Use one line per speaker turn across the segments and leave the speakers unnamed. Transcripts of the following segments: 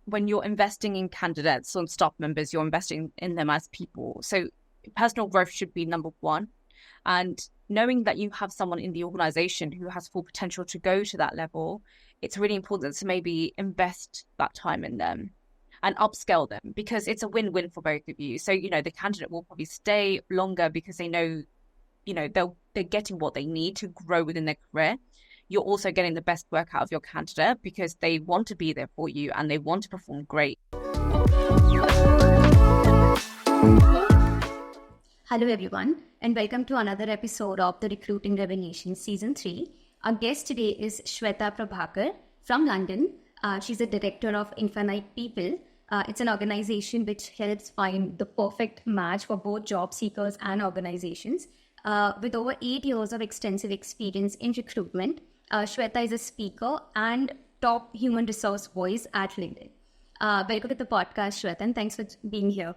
When you're investing in candidates or staff members, you're investing in them as people. So personal growth should be number one. And knowing that you have someone in the organization who has full potential to go to that level, it's really important to maybe invest that time in them and upscale them, because it's a win-win for both of you. So, the candidate will probably stay longer because they know, they're getting what they need to grow within their career. You're also getting the best work out of your candidate because they want to be there for you and they want to perform great.
Hello everyone, and welcome to another episode of the Recruiting Revolution Season 3. Our guest today is Shweta Prabhakar from London. She's a director of Infinite People. It's an organization which helps find the perfect match for both job seekers and organizations. With over 8 years of extensive experience in recruitment, Shweta is a speaker and top human resource voice at LinkedIn. Welcome to the podcast, Shweta, and thanks for being here.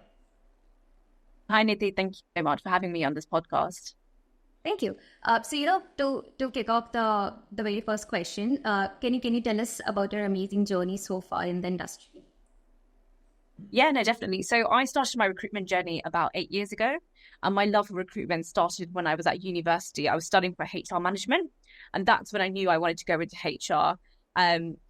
Hi, Nidhi. Thank you so much for having me on this podcast.
Thank you. To kick off the very first question, can you tell us about your amazing journey so far in the industry?
Yeah, no, definitely. So I started my recruitment journey about 8 years ago, and my love for recruitment started when I was at university. I was studying for HR management, and that's when I knew I wanted to go into HR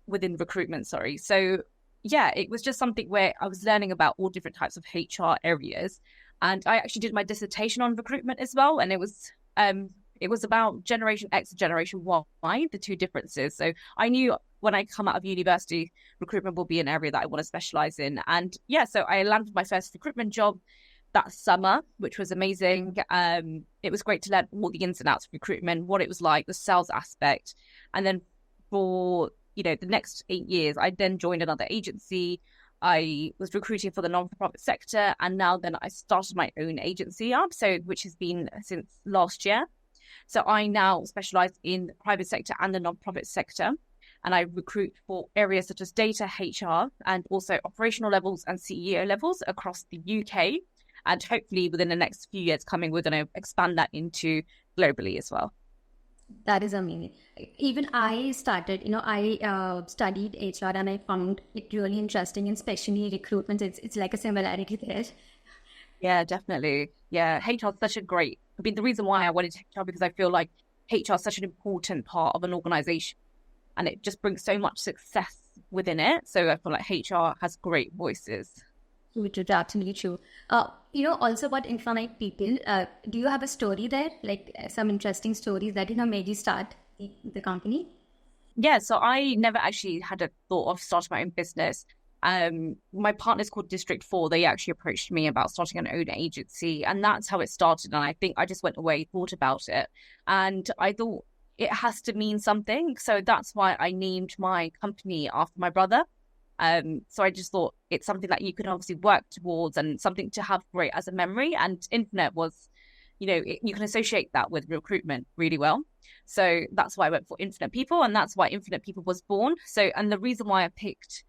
within recruitment, So yeah, it was just something where I was learning about all different types of HR areas. And I actually did my dissertation on recruitment as well. And it was about Generation X and Generation Y, the two differences. So I knew when I come out of university, recruitment will be an area that I want to specialize in. And yeah, so I landed my first recruitment job that summer, which was amazing. It was great to learn all the ins and outs of recruitment, what it was like, the sales aspect. And then for, the next 8 years, I then joined another agency. I was recruiting for the non-profit sector, and now then I started my own agency up, which has been since last year. So I now specialize in the private sector and the non-profit sector, and I recruit for areas such as data, HR, and also operational levels and CEO levels across the UK. And hopefully within the next few years coming, we're going to expand that into globally as well.
That is amazing. Even I studied HR and I found it really interesting, and especially recruitment. It's like a similarity there.
Yeah, definitely. Yeah, HR is such a great, the reason why I wanted HR, because I feel like HR is such an important part of an organization and it just brings so much success within it. So I feel like HR has great voices.
Which is absolutely true. Also about Infinite People, do you have a story there? Like some interesting stories that, made you start the company?
Yeah, so I never actually had a thought of starting my own business. My partner's called District 4. They actually approached me about starting an own agency, and that's how it started. And I think I just went away, thought about it, and I thought it has to mean something. So that's why I named my company after my brother. So I just thought it's something that you can obviously work towards and something to have great as a memory. And Infinite was, you can associate that with recruitment really well. So that's why I went for Infinite People, and that's why Infinite People was born. So, and the reason why I picked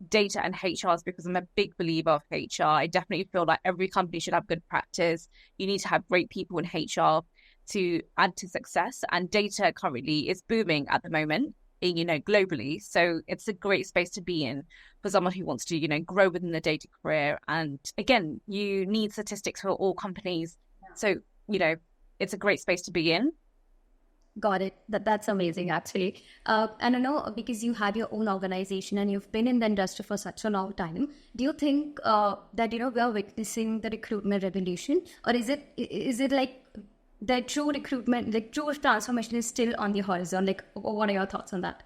data and HR is because I'm a big believer of HR. I definitely feel like every company should have good practice. You need to have great people in HR to add to success. And data currently is booming at the moment, globally. So it's a great space to be in for someone who wants to, grow within the data career. And again, you need statistics for all companies. So, it's a great space to be in.
Got it. That's amazing, actually. And I know because you have your own organization and you've been in the industry for such a long time, do you think that, we are witnessing the recruitment revolution? Or is it like the true recruitment, like true transformation is still on the horizon? Like, what are your thoughts on that?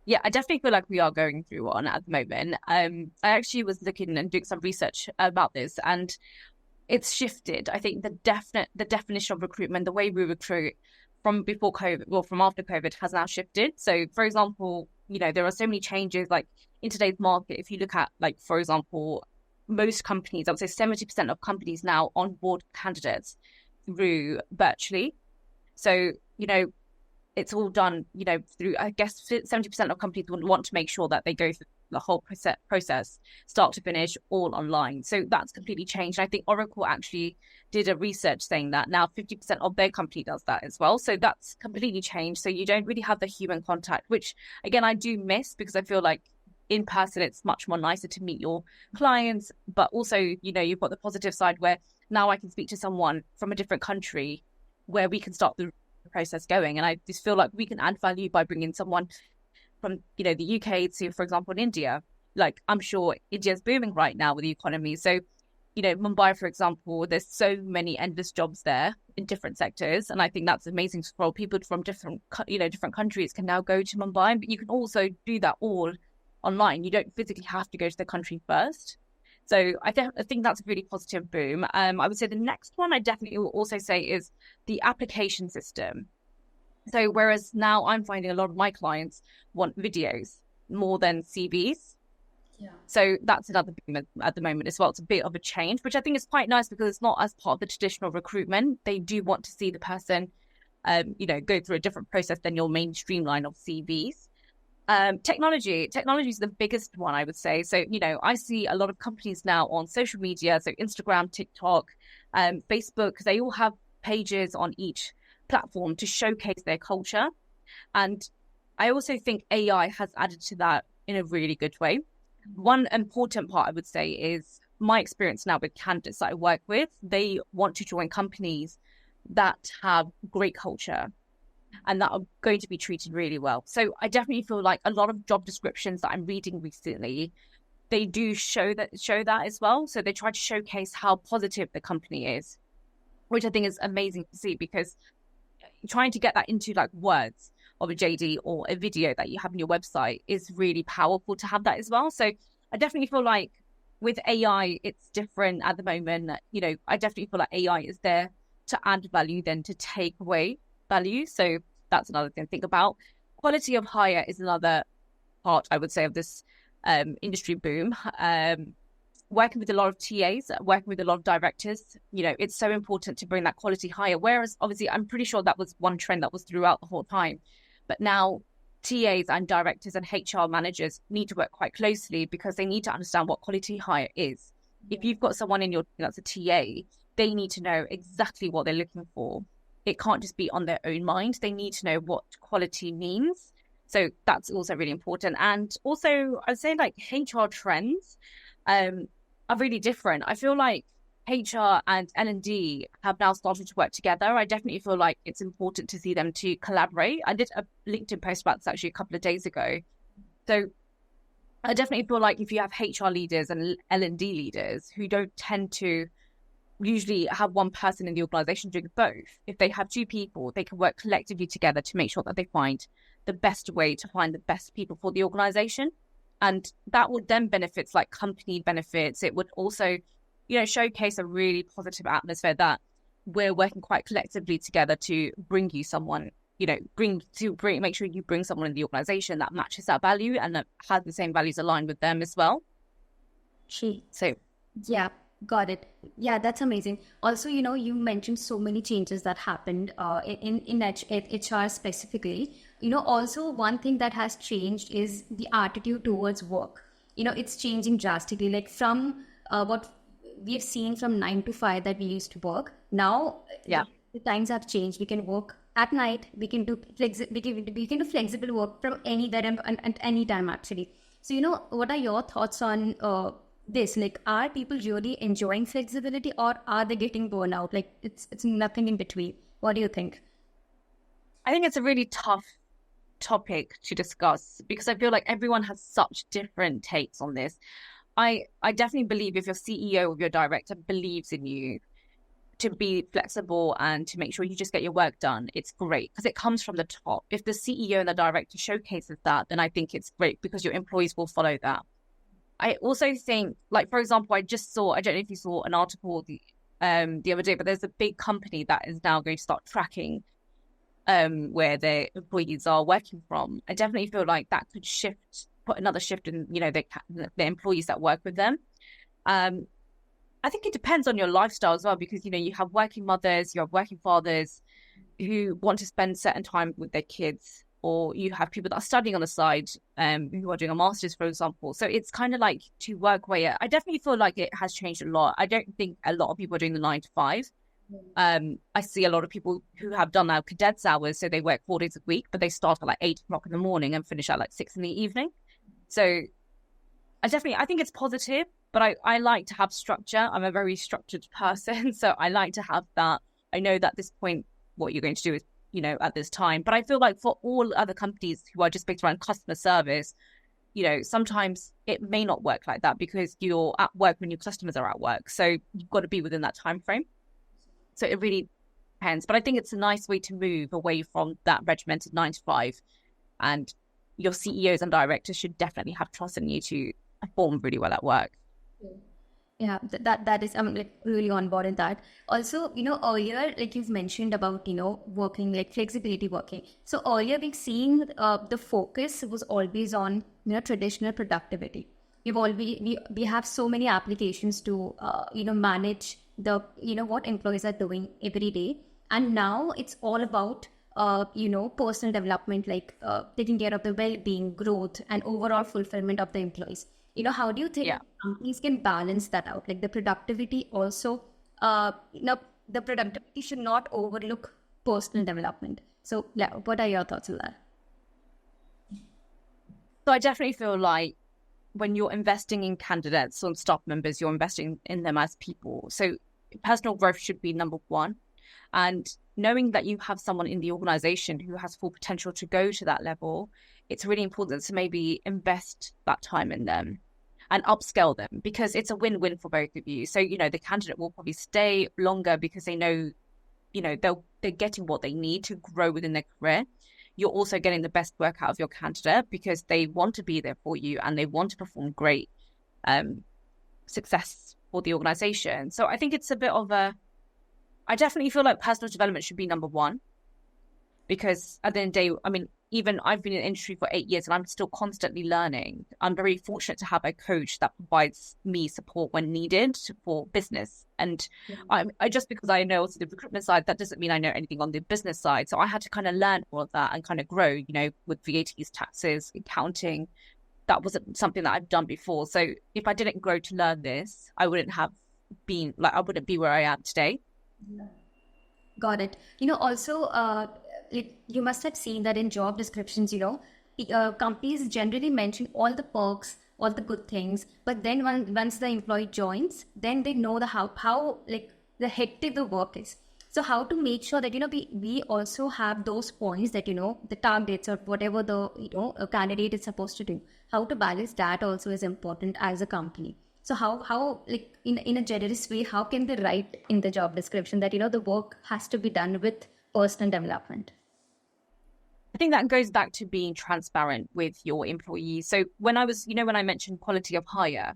Yeah, I definitely feel like we are going through one at the moment. I actually was looking and doing some research about this, and it's shifted. I think the definition of recruitment, the way we recruit from before COVID, well, from after COVID, has now shifted. So, for example, there are so many changes, like in today's market. If you look at, like, for example, most companies, I would say 70% of companies now onboard candidates through virtually. So, it's all done, through, I guess, 70% of companies would want to make sure that they go through the whole process, start to finish, all online. So that's completely changed. I think Oracle actually did a research saying that now 50% of their company does that as well. So that's completely changed. So you don't really have the human contact, which again, I do miss, because I feel like in person, it's much more nicer to meet your clients. But also, you've got the positive side where now I can speak to someone from a different country where we can start the process going. And I just feel like we can add value by bringing someone from, the UK to, for example, in India. Like, I'm sure India's booming right now with the economy. So, Mumbai, for example, there's so many endless jobs there in different sectors. And I think that's amazing for people from different countries can now go to Mumbai. But you can also do that all online. You don't physically have to go to the country first. So I think that's a really positive boom. I would say the next one I definitely will also say is the application system. So whereas now I'm finding a lot of my clients want videos more than CVs. Yeah. So that's another boom at the moment as well. It's a bit of a change, which I think is quite nice because it's not as part of the traditional recruitment. They do want to see the person, go through a different process than your mainstream line of CVs. Technology is the biggest one, I would say. So, I see a lot of companies now on social media, so Instagram, TikTok, Facebook, they all have pages on each platform to showcase their culture. And I also think AI has added to that in a really good way. One important part I would say is my experience now with candidates that I work with, they want to join companies that have great culture and that are going to be treated really well. So I definitely feel like a lot of job descriptions that I'm reading recently, they do show that as well. So they try to showcase how positive the company is, which I think is amazing to see, because trying to get that into like words of a JD or a video that you have on your website is really powerful to have that as well. So I definitely feel like with AI, it's different at the moment. I definitely feel like AI is there to add value than to take away value. So that's another thing to think about. Quality of hire is another part, I would say, of this industry boom. Working with a lot of TAs, working with a lot of directors, it's so important to bring that quality hire. Whereas obviously, I'm pretty sure that was one trend that was throughout the whole time. But now TAs and directors and HR managers need to work quite closely because they need to understand what quality hire is. If you've got someone in your team that's a TA, they need to know exactly what they're looking for. It can't just be on their own mind. They need to know what quality means. So that's also really important. And also, I'd say like HR trends are really different. I feel like HR and L&D have now started to work together. I definitely feel like it's important to see them to collaborate. I did a LinkedIn post about this actually a couple of days ago. So I definitely feel like if you have HR leaders and L&D leaders who don't tend to usually have one person in the organization doing both, if they have two people, they can work collectively together to make sure that they find the best way to find the best people for the organization. And that would then benefits like company benefits. It would also, showcase a really positive atmosphere that we're working quite collectively together to bring you someone, make sure you bring someone in the organization that matches that value and that has the same values aligned with them as well.
Yeah, got it. Yeah, that's amazing. Also, you mentioned so many changes that happened in HR specifically. Also one thing that has changed is the attitude towards work. It's changing drastically, like from what we've seen from 9 to 5 that we used to work. Now, the times have changed. We can work at night. We can do flexible work from anywhere and any time actually. So, what are your thoughts on this? Like, are people really enjoying flexibility, or are they getting burnout? Like, it's nothing in between. What do you think?
I think it's a really tough topic to discuss because I feel like everyone has such different takes on this. I definitely believe if your CEO or your director believes in you to be flexible and to make sure you just get your work done, it's great because it comes from the top. If the CEO and the director showcases that, then I think it's great because your employees will follow that. I also think, like, for example, I don't know if you saw an article the other day, but there's a big company that is now going to start tracking where their employees are working from. I definitely feel like that could put another shift in, the employees that work with them. I think it depends on your lifestyle as well, because, you have working mothers, you have working fathers who want to spend certain time with their kids or you have people that are studying on the side, who are doing a master's, for example. So it's kind of like to work where I definitely feel like it has changed a lot. I don't think a lot of people are doing the 9 to 5. I see a lot of people who have done now cadets hours, so they work 4 days a week, but they start at like 8 o'clock in the morning and finish at like 6 in the evening. So I think it's positive, but I like to have structure. I'm a very structured person, so I like to have that. I know that at this point, what you're going to do is, at this time. But I feel like for all other companies who are just based around customer service, sometimes it may not work like that because you're at work when your customers are at work. So you've got to be within that time frame. So it really depends. But I think it's a nice way to move away from that regimented 9 to 5. And your CEOs and directors should definitely have trust in you to perform really well at work.
Yeah, that is, I'm like really on board in that. Also, earlier, like you've mentioned about, working, like flexibility working. So earlier we've seen the focus was always on, traditional productivity. We have so many applications to, manage the, what employees are doing every day. And now it's all about, personal development, like taking care of the well-being, growth, and overall fulfillment of the employees. How do you think companies can balance that out? Like the productivity also, the productivity should not overlook personal development. So what are your thoughts on that?
So I definitely feel like when you're investing in candidates or staff members, you're investing in them as people. So personal growth should be number one. And knowing that you have someone in the organization who has full potential to go to that level, it's really important to maybe invest that time in them and upscale them, because it's a win-win for both of you. So, the candidate will probably stay longer because they know, they're getting what they need to grow within their career. You're also getting the best work out of your candidate because they want to be there for you and they want to perform great success for the organization. So I think it's a bit of I definitely feel like personal development should be number one, because at the end of the day, I mean, even I've been in the industry for 8 years and I'm still constantly learning. I'm very fortunate to have a coach that provides me support when needed for business. And I just because I know also the recruitment side, that doesn't mean I know anything on the business side. So I had to kind of learn all of that and kind of grow, with VATs, taxes, accounting. That wasn't something that I've done before. So if I didn't grow to learn this, I wouldn't be where I am today.
Got it. Also, you must have seen that in job descriptions, companies generally mention all the perks, all the good things, but then once the employee joins, then they know how like the hectic the work is. So how to make sure that, we also have those points that, the targets or whatever the, a candidate is supposed to do, how to balance that also is important as a company. So how like in a generous way, how can they write in the job description that, the work has to be done with personal development?
I think that goes back to being transparent with your employees. So when I mentioned quality of hire,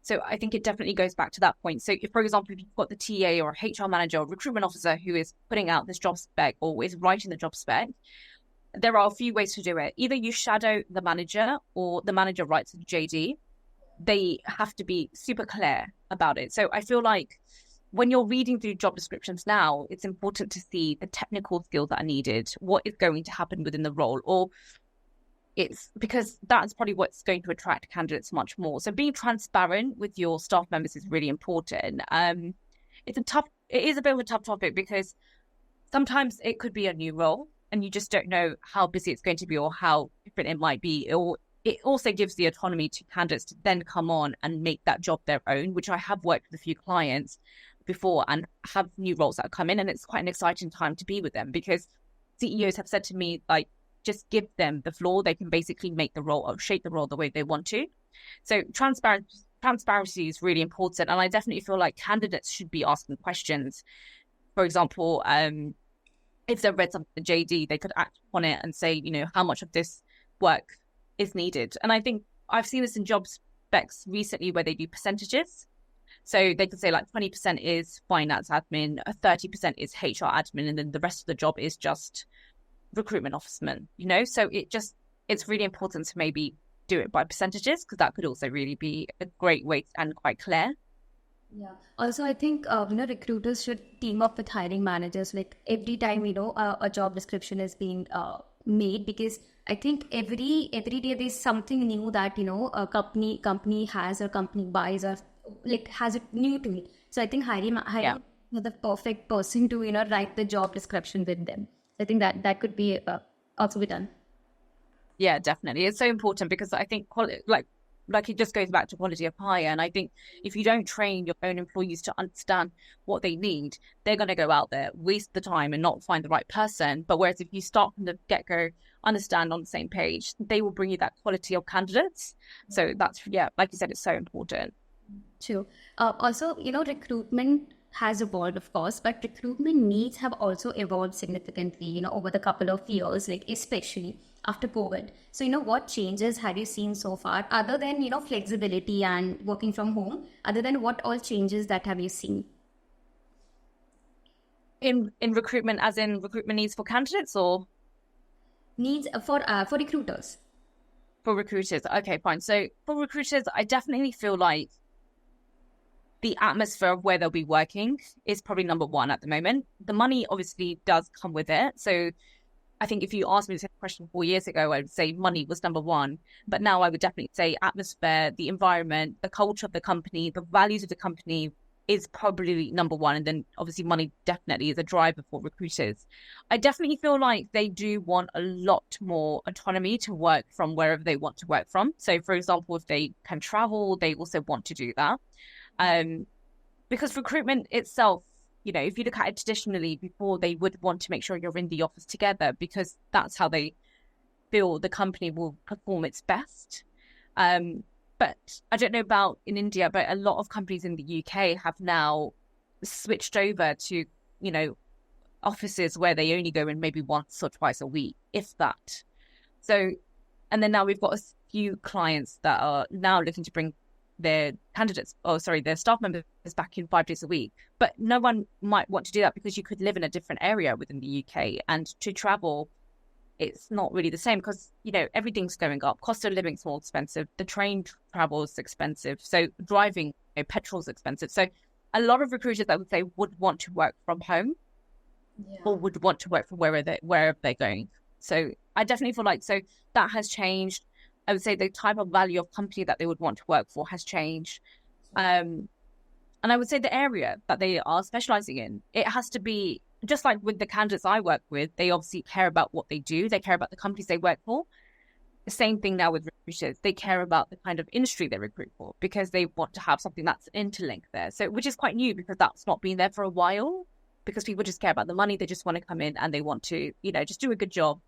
so I think it definitely goes back to that point. So if, for example, if you've got the TA or HR manager or recruitment officer who is putting out this job spec or is writing the job spec, there are a few ways to do it. Either you shadow the manager or the manager writes the JD. They have to be super clear about it. So I feel like when you're reading through job descriptions now, it's important to see the technical skills that are needed, what is going to happen within the role, or it's because that's probably what's going to attract candidates much more. So being transparent with your staff members is really important. It is a bit of a tough topic because sometimes it could be a new role and you just don't know how busy it's going to be or how different it might be, or it also gives the autonomy to candidates to then come on and make that job their own, which I have worked with a few clients before and have new roles that come in. And it's quite an exciting time to be with them because CEOs have said to me, like, just give them the floor. They can basically make the role or shape the role the way they want to. So transparency is really important. And I definitely feel like candidates should be asking questions. For example, if they've read something in JD, they could act on it and say, how much of this work is needed. And I think I've seen this in job specs recently where they do percentages. So they could say like 20% is finance admin, 30% is HR admin, and then the rest of the job is just recruitment officeman, So it's really important to maybe do it by percentages because that could also really be a great way and quite clear.
Yeah. Also, I think, recruiters should team up with hiring managers. Like every time, a job description is being made? Because I think every day there's something new that, a company has or company buys or like has it new to it. So I think hiring the perfect person to, write the job description with them. So I think that could be also be done.
Yeah, definitely. It's so important because I think like it just goes back to quality of hire. And I think if you don't train your own employees to understand what they need, they're going to go out there, waste the time and not find the right person. But whereas if you start from the get-go, understand on the same page, they will bring you that quality of candidates. So that's, like you said, it's so important.
True. Also, recruitment has evolved, of course, but recruitment needs have also evolved significantly, over the couple of years, like especially after COVID. So, what changes have you seen so far, other than, flexibility and working from home, other than what all changes that have you seen?
In recruitment, as in recruitment needs for candidates or?
Needs for recruiters.
For recruiters. Okay, fine. So for recruiters, I definitely feel like the atmosphere of where they'll be working is probably number one at the moment. The money obviously does come with it. So I think if you asked me this question 4 years ago, I would say money was number one. But now I would definitely say atmosphere, the environment, the culture of the company, the values of the company is probably number one. And then obviously money definitely is a driver for recruiters. I definitely feel like they do want a lot more autonomy to work from wherever they want to work from. So for example, if they can travel, they also want to do that. Because recruitment itself, if you look at it traditionally, before they would want to make sure you're in the office together because that's how they feel the company will perform its best. But I don't know about in India, but a lot of companies in the UK have now switched over to, offices where they only go in maybe once or twice a week, if that. So, and then now we've got a few clients that are now looking to bring their staff members back in 5 days a week. But no one might want to do that because you could live in a different area within the UK, and to travel, it's not really the same because, everything's going up. Cost of living's more expensive. The train travel is expensive. So driving, petrol's expensive. So a lot of recruiters, I would say, would want to work from home or would want to work from wherever they're going. So I definitely feel like, so that has changed. I would say the type of value of company that they would want to work for has changed. And I would say the area that they are specializing in, it has to be just like with the candidates I work with, they obviously care about what they do. They care about the companies they work for. The same thing now with recruiters. They care about the kind of industry they recruit for because they want to have something that's interlinked there. So, which is quite new because that's not been there for a while because people just care about the money. They just want to come in and they want to, just do a good job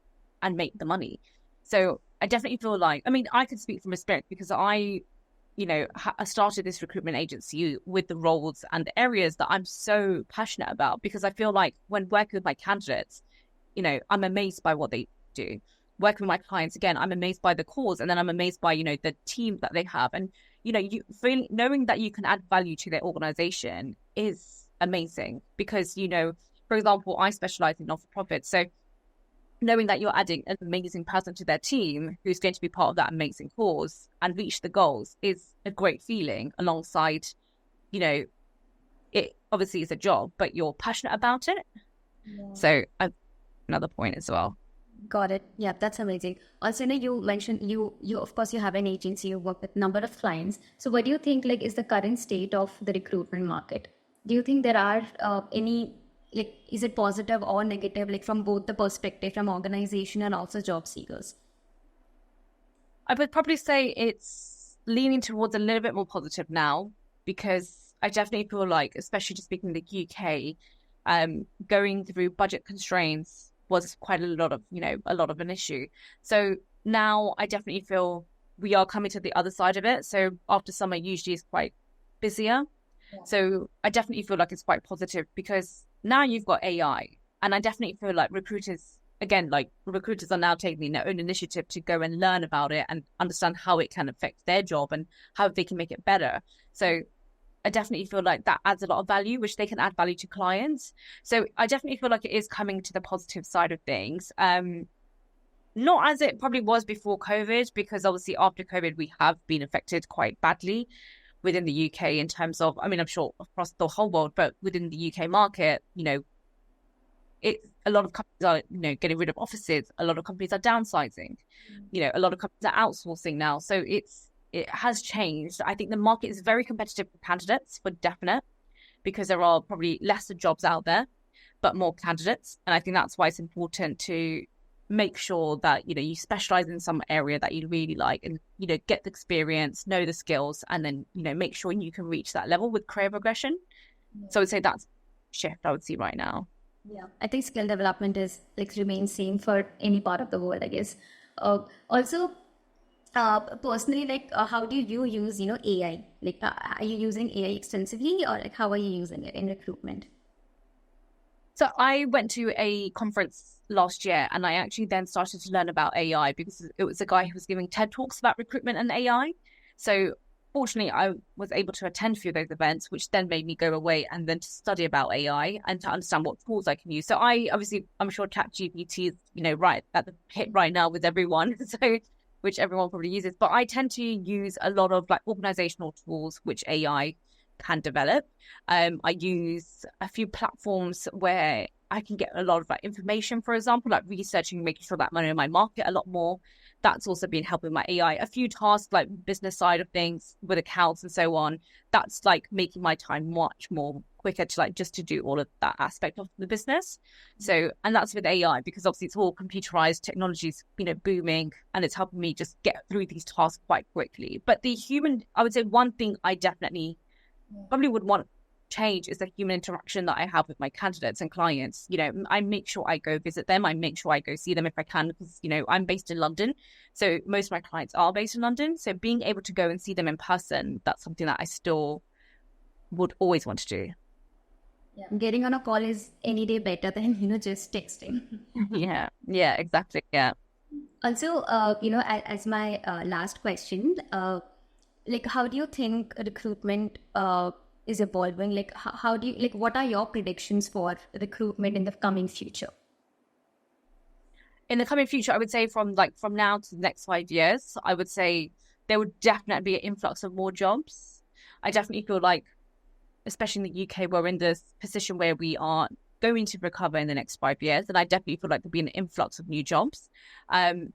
and make the money. So I definitely feel like, I could speak from experience because I started this recruitment agency with the roles and the areas that I'm so passionate about because I feel like when working with my candidates, I'm amazed by what they do. Working with my clients, again, I'm amazed by the cause, and then I'm amazed by, the team that they have. And, knowing that you can add value to their organization is amazing because, for example, I specialize in not-for-profit. So knowing that you're adding an amazing person to their team who's going to be part of that amazing cause and reach the goals is a great feeling alongside, it obviously is a job, but you're passionate about it. Yeah. So another point as well.
Got it. Yeah, that's amazing. Also, you mentioned you of course you have an agency, you work with a number of clients. So what do you think is the current state of the recruitment market? Do you think there are any is it positive or negative, from both the perspective from organization and also job seekers?
I would probably say it's leaning towards a little bit more positive now because I definitely feel like, especially just speaking the UK, going through budget constraints was quite a lot of an issue. So now I definitely feel we are coming to the other side of it. So after summer usually is quite busier. Yeah. So I definitely feel like it's quite positive because now you've got AI, and I definitely feel like recruiters are now taking their own initiative to go and learn about it and understand how it can affect their job and how they can make it better. So I definitely feel like that adds a lot of value, which they can add value to clients. So I definitely feel like it is coming to the positive side of things. Not as it probably was before COVID, because obviously after COVID, we have been affected quite badly within the UK in terms of, I'm sure across the whole world, but within the UK market, a lot of companies are, getting rid of offices. A lot of companies are downsizing. A lot of companies are outsourcing now. So it has changed. I think the market is very competitive for candidates, for definite, because there are probably lesser jobs out there, but more candidates. And I think that's why it's important to make sure that, you specialize in some area that you really like and, get the experience, know the skills, and then, make sure you can reach that level with career progression. Yeah. So I would say that's a shift I would see right now.
Yeah, I think skill development is remains same for any part of the world, I guess. Also, personally, how do you use, AI? Are you using AI extensively, or how are you using it in recruitment?
So I went to a conference last year, and I actually then started to learn about AI because it was a guy who was giving TED Talks about recruitment and AI. So fortunately, I was able to attend a few of those events, which then made me go away and then to study about AI and to understand what tools I can use. So I'm sure ChatGPT is, right at the hit right now with everyone, so which everyone probably uses. But I tend to use a lot of organizational tools which AI can develop. I use a few platforms where I can get a lot of information, for example, researching, making sure that I know my market a lot more. That's also been helping my AI. A few tasks business side of things with accounts and so on. That's making my time much more quicker to just to do all of that aspect of the business. So, and that's with AI because obviously it's all computerized, technology's, booming, and it's helping me just get through these tasks quite quickly. But I would say one thing I definitely probably would want change is the human interaction that I have with my candidates and clients. I make sure I go visit them. I make sure I go see them if I can, because, I'm based in London. So most of my clients are based in London. So being able to go and see them in person, that's something that I still would always want to do.
Yeah. Getting on a call is any day better than, just texting.
Yeah, exactly. Yeah.
Also, as my last question, how do you think recruitment is evolving? How do you what are your predictions for recruitment in the coming future?
In the coming future, I would say from now to the next 5 years, I would say there would definitely be an influx of more jobs. I definitely feel especially in the UK, we're in this position where we are going to recover in the next 5 years, and I definitely feel there'll be an influx of new jobs. I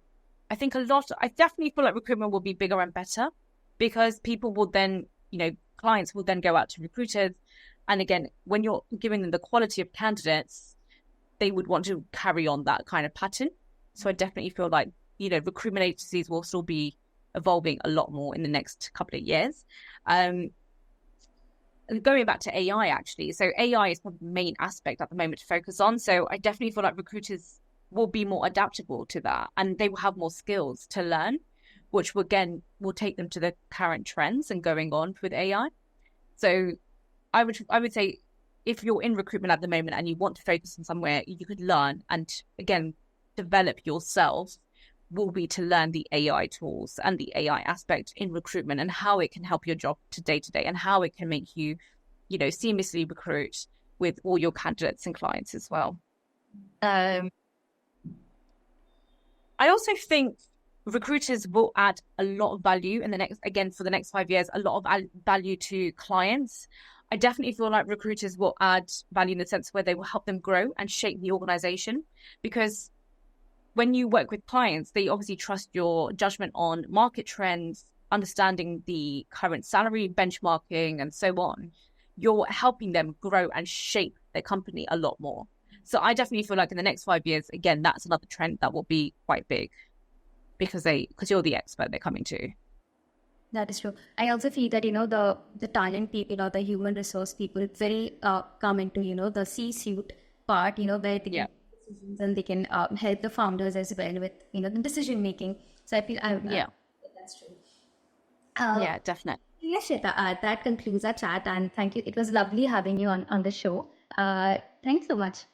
definitely feel recruitment will be bigger and better, because people will then, clients will then go out to recruiters. And again, when you're giving them the quality of candidates, they would want to carry on that kind of pattern. So I definitely feel recruitment agencies will still be evolving a lot more in the next couple of years. Going back to AI, actually. So AI is probably the main aspect at the moment to focus on. So I definitely feel recruiters will be more adaptable to that, and they will have more skills to learn, which will take them to the current trends and going on with AI. So I would say if you're in recruitment at the moment and you want to focus on somewhere you could learn and again develop yourself, will be to learn the AI tools and the AI aspect in recruitment and how it can help your job to day and how it can make you, seamlessly recruit with all your candidates and clients as well. I also think recruiters will add a lot of value for the next 5 years, a lot of value to clients. I definitely feel recruiters will add value in the sense where they will help them grow and shape the organization, because when you work with clients, they obviously trust your judgment on market trends, understanding the current salary benchmarking and so on. You're helping them grow and shape their company a lot more. So I definitely feel in the next 5 years, again, that's another trend that will be quite big, because you're the expert they're coming to.
That is true. I also feel that, the talent people or the human resource people very come into, the C-suite part, where they can decisions and they can help the founders as well with, the decision making. So I feel, that's true.
Yeah, definitely.
Yes, Shweta, that concludes our chat, and thank you. It was lovely having you on the show. Thanks so much.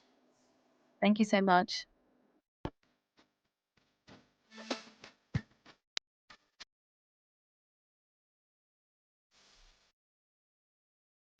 Thank you so much.